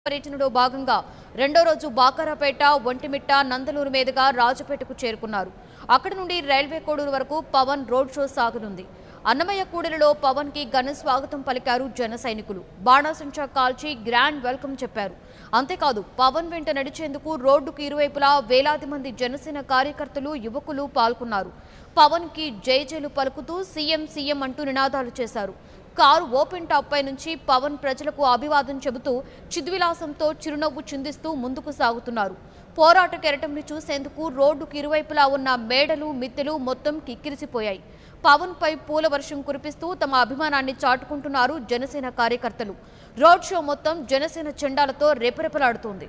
పర్యటనలో భాగంగా రెండో రోజు బాకారాపేట, ఒంటిమిట్ట, నందలూరు మీదుగా రాజపేటకు చేరుకున్నారు. అక్కడి నుండి రైల్వే కోడూరు వరకు పవన్ రోడ్ షో సాగనుంది. అన్నమయ్య కూడలిలో పవన్ కి ఘన స్వాగతం పలికారు జన సైనికులు. బాణాసంచా కాల్చి గ్రాండ్ వెల్కమ్ చెప్పారు. అంతేకాదు పవన్ వెంట నడిచేందుకు రోడ్డుకు ఇరువైపులా వేలాది మంది జనసేన కార్యకర్తలు, యువకులు పాల్గొన్నారు. పవన్ కి జైజేలు పలుకుతూ సీఎం సీఎం అంటూ నినాదాలు చేశారు. కారు ఓపెన్ టాప్ పై నుంచి పవన్ ప్రజలకు అభివాదం చెబుతూ చిద్విలాసంతో చిరునవ్వు చిందిస్తూ ముందుకు సాగుతున్నారు. పోరాట కెరటంని చూసేందుకు రోడ్డుకు ఇరువైపులా ఉన్న మేడలు, మిద్దెలు మొత్తం కిక్కిరిసిపోయాయి. పవన్ పై పూల వర్షం కురిపిస్తూ తమ అభిమానాన్ని చాటుకుంటున్నారు జనసేన కార్యకర్తలు. రోడ్ షో మొత్తం జనసేన జెండాలతో రెపరెపలాడుతోంది.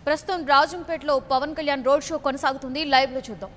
ప్రస్తుతం రాజంపేటలో పవన్ కళ్యాణ్ రోడ్ షో కొనసాగుతుంది. లైవ్ లో చూద్దాం.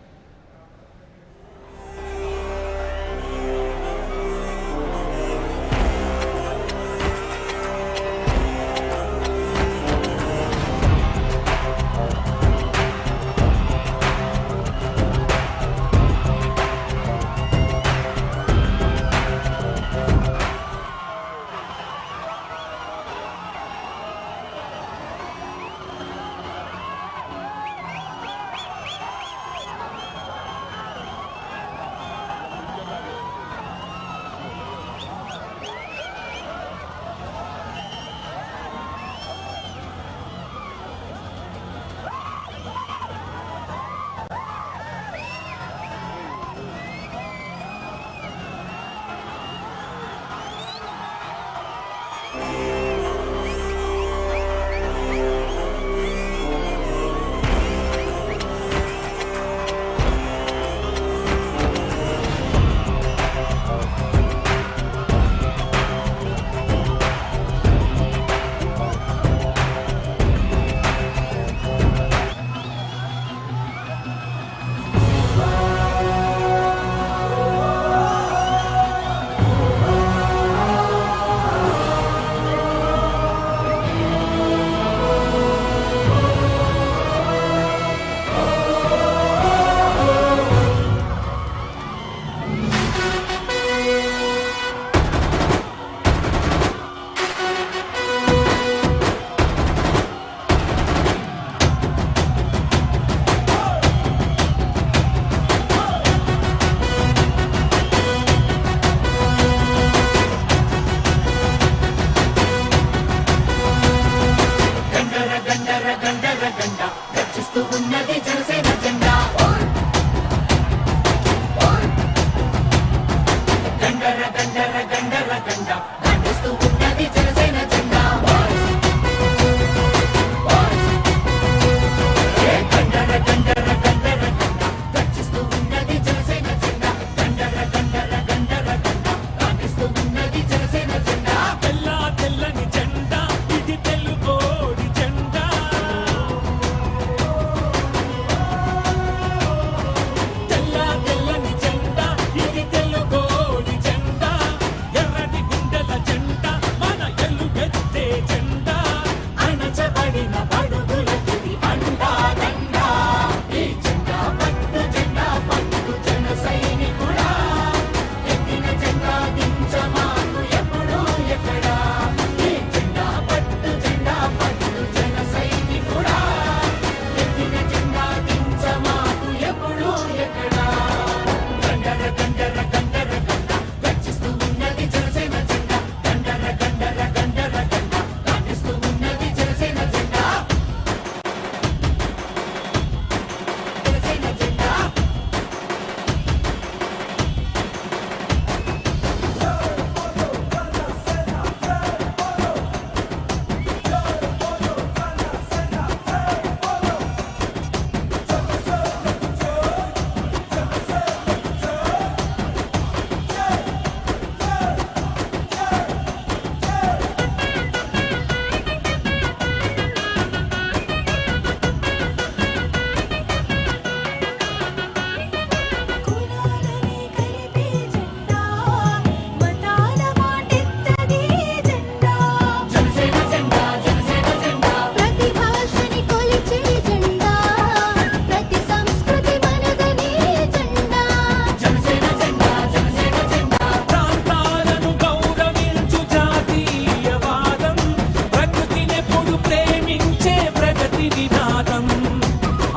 శాంతి నినాదం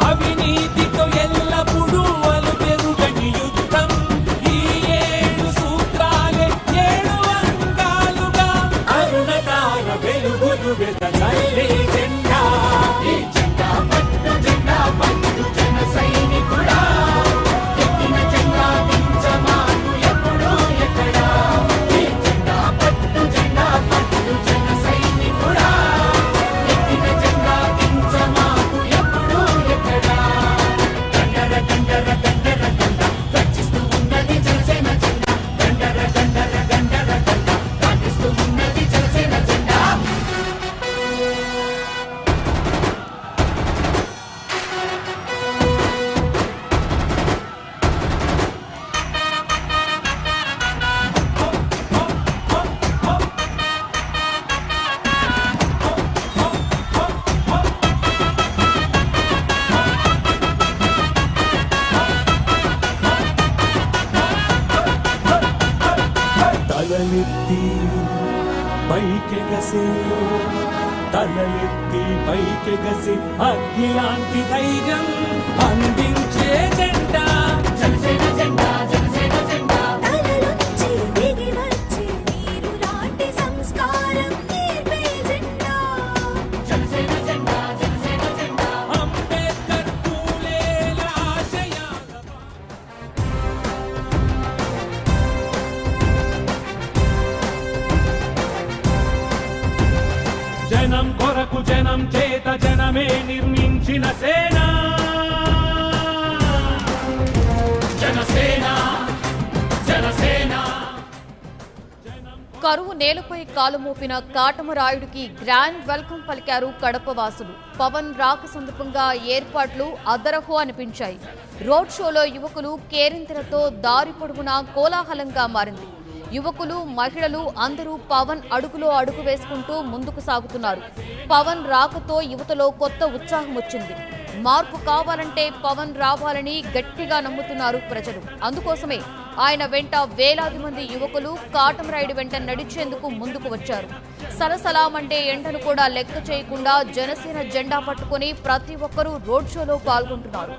అవినీతితో ఎల్లప్పుడూ అలుపెరుగని యుద్ధం ఈ 7 సూత్రాలే 7 అంగాలుగా అరుణతార వెలుగులు వెదజల్లే జెండా ఈ జెండా పట్టు జన సైనికుడా ఎత్తిన జెండా దించమాకు ఎప్పుడు ఎక్కడా ఈ జెండా పట్టు జన సైనికుడా ఎత్తిన జెండా దించమాకు ఎప్పుడు ఎక్కడా గండర గండర గండర గండ రచిస్తూ ఉన్నది జనసేన జెండా గండర గండర గండర గండ రచిస్తూ ఉన్నది జనసేన జెండా తలలెత్తి పైకెగసే తలలెత్తి పైకెగసే అగ్నిలాంటి ధైర్యం అందించే జెండా జనసేన జెండా జనసేన జెండా తలలోంచి దిగి వచ్చే నీరు లాంటి సంస్కారం నేర్పే జెండా జనసేన జెండా జనసేన జెండా అంబేద్కర్ పూలేల ఆశయాల జనం కొరకు జనం చేత జనమే నిర్మించిన సేన జనసేన జనసేన కరువు నేలపై కాలు మోపిన కాటమరాయుడికి గ్రాండ్ వెల్కమ్ పలికారు కడప వాసులు. పవన్ రాక సందర్భంగా ఏర్పాట్లు అదరహో అనిపించాయి. రోడ్ షోలో యువకులు కేరింతలతో దారి పొడవునా కోలాహలంగా మారింది. యువకులు మహిళలు అందరూ పవన్ అడుగులో అడుగు వేసుకుంటూ ముందుకు సాగుతున్నారు. పవన్ రాకతో యువతలో కొత్త ఉత్సాహం వచ్చింది. మార్పు కావాలంటే పవన్ రావాలని గట్టిగా నమ్ముతున్నారు ప్రజలు. అందుకోసమే ఆయన వెంట వేలాది మంది యువకులు కాటమరాయుడు వెంట నడిచేందుకు ముందుకు వచ్చారు. సలసలామంటే ఎండను కూడా లెక్క చేయకుండా జనసేన జెండా పట్టుకుని ప్రతి ఒక్కరూ రోడ్ షోలో పాల్గొంటున్నారు.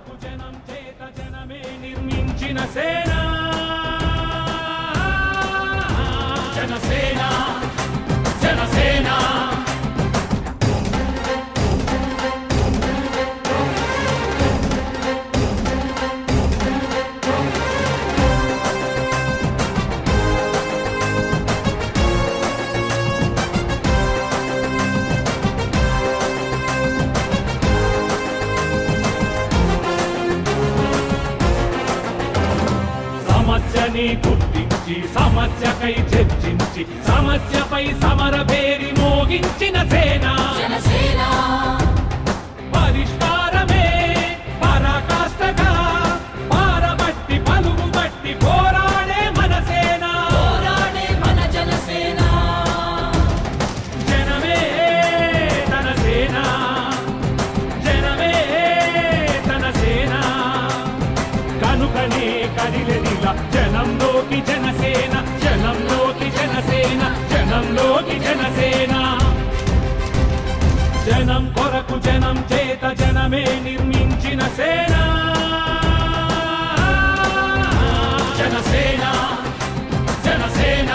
జనసేన జనసేన సమస్యని గుర్తించి సమస్యకై చర్చించి సమస్యపై సమర పేరి మోగించిన సేన పరిష్కారమే పరాకాష్ఠగా పారబట్టి పలుగుబట్టి పోరాడే మన సేన జనసేన జనమే తన సేన జనమే తన సేన కనుకనే కదిలెదిలా జనంలోకి జనసేన జనంలోకి జనసేన జనంలోకి జనసేన జనం కొరకు జనం చేత జనమే నిర్మించిన సేన జనసేన జనసేన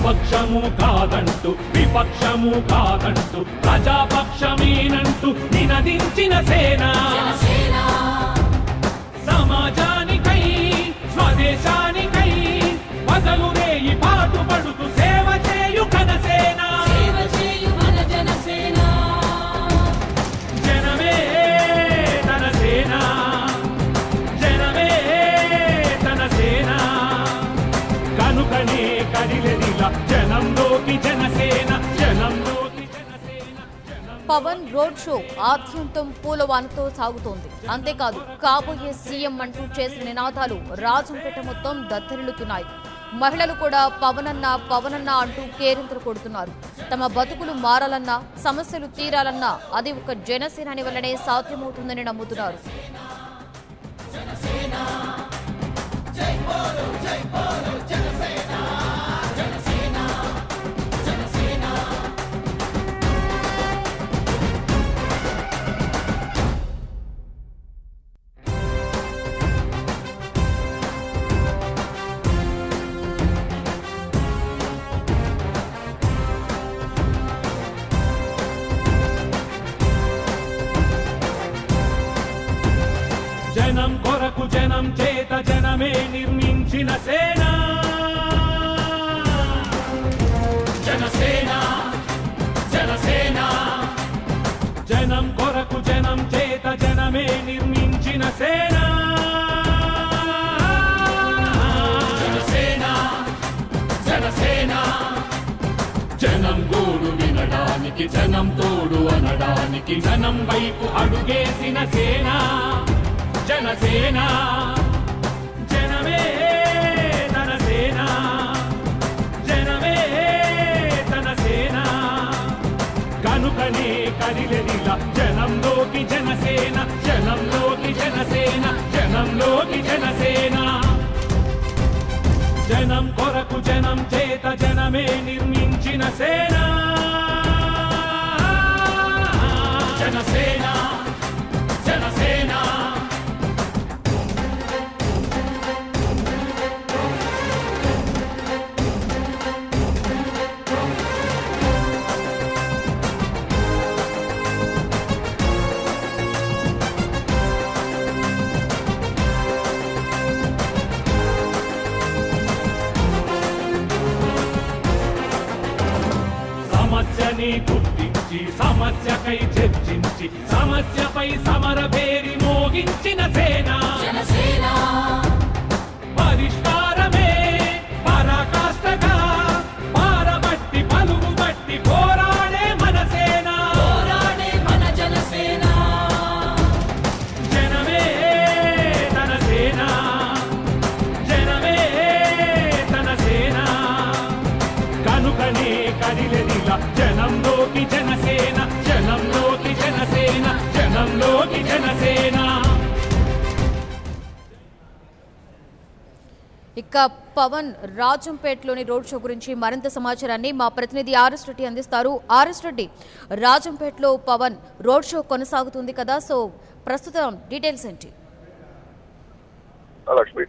పక్షము కాదంటూ విపక్షము కాదంటూ ప్రజాపక్షమేనంటూ నినదించిన సేన సమాజానికై స్వదేశానికై పగలు రేయి పాటుపడుతూ సేవ చేయు కనసేన జనమే తన సేన జనమే తన సేన కనుకనే కదిలెదిలా జనంలోకి జనసేన జనంలోకి జనసేన జనం పవన్ రోడ్ షో ఆద్యంతం పూలవానతో సాగుతోంది. అంతేకాదు కాబోయే సీఎం అంటూ చేసిన నినాదాలు రాజంపేట మొత్తం దద్దరిల్లుతున్నాయి. మహిళలు కూడా పవనన్న అంటూ కేరింతలు కొడుతున్నారు. తమ బతుకులు మారాలన్నా, సమస్యలు తీరాలన్నా అది ఒక జనసేనాని వల్లనే సాధ్యమవుతుందని నమ్ముతున్నారు. జనం కొరకు జనం చేత జనమే నిర్మించిన సేన జనసేన జనసేన జనం కొరకు జనం చేత జనమే నిర్మించిన సేన జనసేన జనసేన జనం గోడు వినడానికి జనం తోడు అనడానికి జనం వైపు అడుగేసిన సేన జనసేన జనమే తన సేన జనమే తన సేన కనుకనే కదిలెదిల జనంలోకి జనసేన జనంలోకి జనసేన జనంలోకి జనసేన జనం కొరకు జనం చేత జనమే నిర్మించిన సేన జనసేన జనసేన సమస్యని గుర్తించి సమస్యకై చర్చించి సమస్యపై సమర పేరి మోగించిన సేన పరిష్కారమే పరాకాష్ఠగా పారబట్టి పలుగుబట్టి పోరాడే మన సేన మన జనసేన జనమే తన సేన జనమే తన సేన కనుకనే కదిలెదిల జనంలోకి జనసేన జనంలోకి జనసేన జనంలోకి జనసేన. ఇక పవన్ రాజంపేటలోని రోడ్ షో గురించి మరింత సమాచారాన్ని మా ప్రతినిధి ఆర్ఎస్ రెడ్డి అందిస్తారు. ఆర్ఎస్ రెడ్డి, రాజంపేటలో పవన్ రోడ్ షో కొనసాగుతుంది కదా, సో ప్రస్తుతం డీటెయిల్స్ ఏంటి? లక్ష్మి,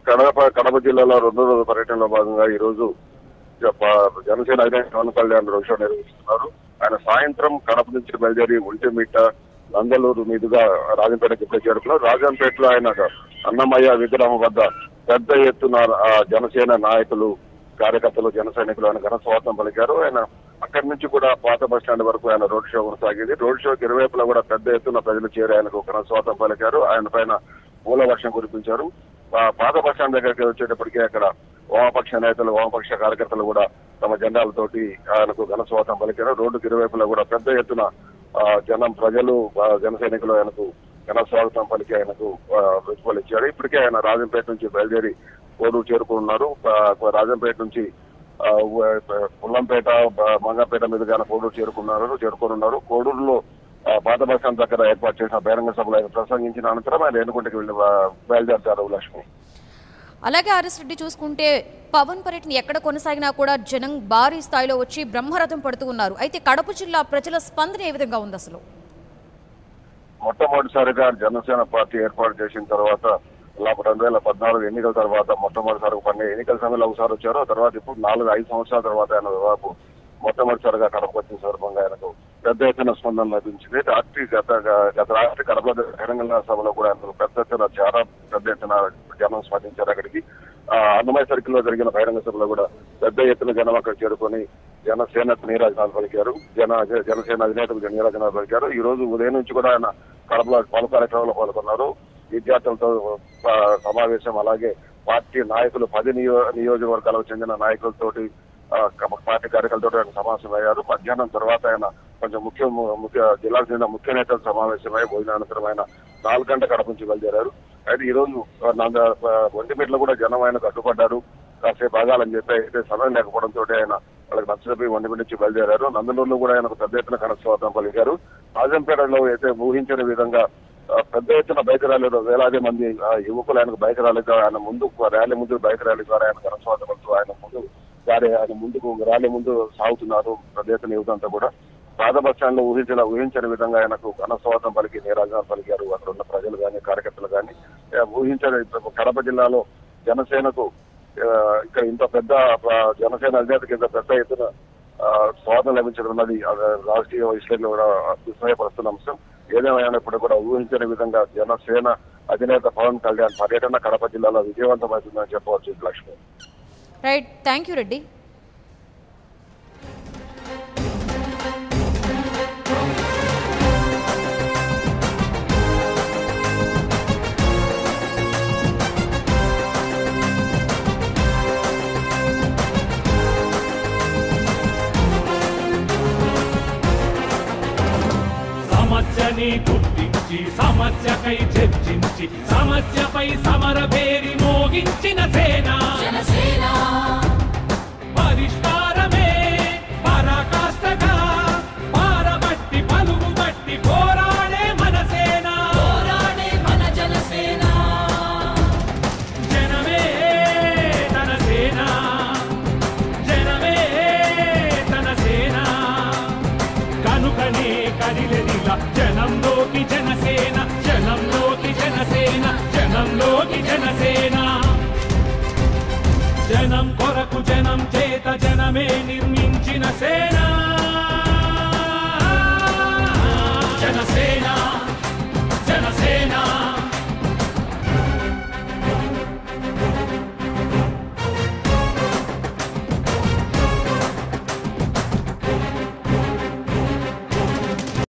కడప జిల్లాలో 2 రోజుల పర్యటనలో భాగంగా ఈ రోజు జనసేన అధినేత పవన్ కళ్యాణ్ రోడ్ షో నిర్వహిస్తున్నారు. ఆయన సాయంత్రం కడప నుంచి బయలుదేరి ఒంటిమిట్ట నందలూరు మీదుగా రాజంపేటకి ఇప్పుడు చేరుకున్నారు. రాజంపేటలో ఆయన అన్నమయ్య విగ్రహం వద్ద పెద్ద ఎత్తున జనసేన నాయకులు, కార్యకర్తలు, జన సైనికులు ఆయన ఘన స్వాగతం పలికారు. ఆయన అక్కడి నుంచి కూడా పాత బస్టాండ్ వరకు ఆయన రోడ్ షో కొనసాగింది. రోడ్ షోకి ఇరువైపులా కూడా పెద్ద ఎత్తున ప్రజలు చేరి ఆయనకు ఘన స్వాగతం పలికారు. ఆయన పైన పూల వర్షం కురిపించారు. పాత బస్టాండ్ దగ్గరికి వచ్చేటప్పటికీ అక్కడ వామపక్ష నేతలు, వామపక్ష కార్యకర్తలు కూడా తమ జెండాలతోటి ఆయనకు ఘన స్వాగతం పలికారు. రోడ్డుకి ఇరువైపులా కూడా పెద్ద ఎత్తున జనం, ప్రజలు, జన సైనికులు ఆయనకు ఘన స్వాగతం పలికి ఆయనకు ప్రతిఫలం ఇచ్చారు. ఇప్పటికే ఆయన రాజంపేట నుంచి బయలుదేరి కోడూరు చేరుకున్నారు. రాజంపేట నుంచి పుల్లంపేట, మంగంపేట మీదుగా ఆయన కోడూరు చేరుకున్నారు. కోడూరులో పాత బస్టాండ్ దగ్గర ఏర్పాటు చేసిన బహిరంగ సభలో ఆయన ప్రసంగించిన అనంతరం ఆయన ఏనుగుంటకి వెళ్లి బయలుదేరతారు. లక్ష్మి, అలాగే ఆర్ఎస్ రెడ్డి చూసుకుంటే పవన్ పర్యటన ఎక్కడ కొనసాగినా కూడా జనం భారీ స్థాయిలో వచ్చి బ్రహ్మరథం పడుతూ ఉన్నారు. అయితే కడప జిల్లా ప్రజల స్పందన ఏ విధంగా ఉంది? అసలు మొట్టమొదటిసారిగా జనసేన పార్టీ ఏర్పాటు చేసిన తర్వాత 2014 ఎన్నికల తర్వాత మొట్టమొదటిసారి ఎన్నికల సమయంలో ఒకసారి వచ్చారు. ఆ తర్వాత ఇప్పుడు 4-5 సంవత్సరాల తర్వాత ఆయన దాదాపు మొట్టమొదటిసారిగా కడప వచ్చిన సందర్భంగా ఆయనకు పెద్ద ఎత్తున స్పందన లభించింది. గత రాత్రి కడప బహిరంగ సభలో కూడా పెద్ద ఎత్తున చాలా పెద్ద ఎత్తున జనం స్పందించారు. అక్కడికి అన్నమయ్య సర్కిల్ లో జరిగిన బహిరంగ సభలో కూడా పెద్ద ఎత్తున జనం అక్కడ చేరుకొని జనసేనకు నీరాజనాలు పలికారు. జనసేన అధినేతకు నీరాజనాలు పలికారు. ఈ రోజు ఉదయం నుంచి కూడా ఆయన కడపలో పలు కార్యక్రమాల్లో పాల్గొన్నారు. విద్యార్థులతో సమావేశం, అలాగే పార్టీ నాయకులు 10 నియోజకవర్గాలకు చెందిన నాయకులతోటి, పార్టీ కార్యకర్తలతో ఆయన సమావేశమయ్యారు. మధ్యాహ్నం తర్వాత ఆయన కొంచెం ముఖ్య జిల్లాకు చెందిన ముఖ్య నేతలు సమావేశమై భోజనానంతరం ఆయన 4 గంటల కడప నుంచి బయలుదేరారు. అయితే ఈ రోజు ఒంటిమిట్లో కూడా జనం ఆయనకు అడ్డుపడ్డారు. కాసేపు ఆగాలని చెప్పి అయితే సమయం లేకపోవడంతో ఆయన వాళ్ళకి నచ్చకపోయి ఒంటిమిటి నుంచి బయలుదేరారు. నందలూరులో కూడా ఆయనకు పెద్ద ఎత్తున ఘన స్వాగతం పలికారు. రాజంపేటలో అయితే ఊహించని విధంగా పెద్ద ఎత్తున బైక్ ర్యాలీలో వేలాది మంది యువకులు ఆయనకు బైక్ ర్యాలీగా ఆయన ర్యాలీ ముందు బైక్ ర్యాలీ ద్వారా ఆయన ఘన స్వాగతం పలుతూ ఆయన ముందుకు ర్యాలీ ముందు సాగుతున్నారు. పెద్ద ఎత్తున యువత అంతా కూడా పాత బస్ స్టాండ్ లో ఊహించని విధంగా ఆయనకు ఘన స్వాగతం పలికి నీరాజనాలు పలికారు. అక్కడ ఉన్న ప్రజలు కానీ కార్యకర్తలు కానీ ఊహించని కడప జిల్లాలో జనసేనకు ఇక్కడ ఇంత పెద్ద జనసేన అధినేతకి ఇంత పెద్ద ఎత్తున స్వాగతం లభించడం అన్నది రాజకీయ విశ్లేషణలో కూడా విస్మయపరుస్తున్న అంశం. ఏదేమైనప్పుడు కూడా ఊహించని విధంగా జనసేన అధినేత పవన్ కళ్యాణ్ పర్యటన కడప జిల్లాలో విజయవంతమవుతుందని చెప్పవచ్చు. Lakshmi. Right, thank you Reddy. సమస్యని గుర్తించి సమస్యకై చర్చించి సమస్యపై సమర భేరి మోగించిన సేన పరిష్కారమే పరాకాష్ఠగా పారబట్టి పలుగు బట్టి పోరాడే మన సేన జనసేన జనమే తన సేన జనమే తన సేన కనుకనే కదిలెదిలా జనంలోకి జనసేన జనంలోకి జనసేన జనంలోకి జనసేన జనం కొరకు జనం చేత జనమే నిర్మించిన సేన.